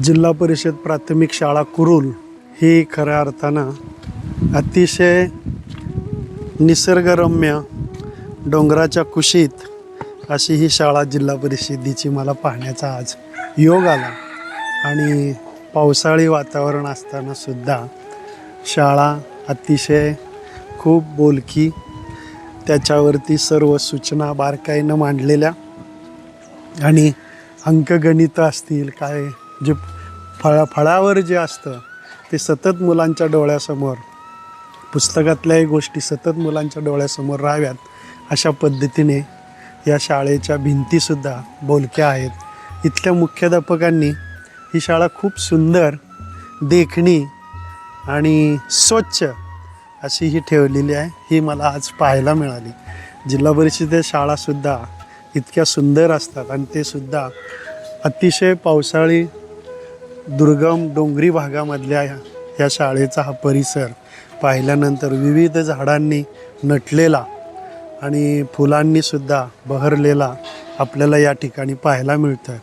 जिल्हा परिषद प्राथमिक शाळा कुरुल ही खऱ्या अर्थानं अतिशय निसर्गरम्य डोंगराच्या कुशीत अशी ही शाळा जिल्हा परिषदेची मला पाहण्याचा आज योग आला। आणि पावसाळी वातावरण असताना सुद्धा शाळा अतिशय खूप बोलकी, त्याच्यावरती सर्व सूचना बारकाईनं मांडलेल्या आणि अंकगणित असतील काय जे फळावर जे असतं ते सतत मुलांच्या डोळ्यासमोर, पुस्तकातल्याही गोष्टी सतत मुलांच्या डोळ्यासमोर राहाव्यात अशा पद्धतीने या शाळेच्या भिंतीसुद्धा बोलक्या आहेत। इथल्या मुख्याध्यापकांनी ही शाळा खूप सुंदर, देखणी आणि स्वच्छ अशी ही ठेवलेली आहे, ही मला आज पाहायला मिळाली। जिल्हा परिषद शाळासुद्धा इतक्या सुंदर असतात आणि ते सुद्धा अतिशय पावसाळी दुर्गम डोंगरी भागामधल्या या शाळेचा हा परिसर पाहिल्यानंतर विविध झाडांनी नटलेला आणि फुलांनी सुद्धा बहरलेला आपल्याला या ठिकाणी पाहायला मिळतं।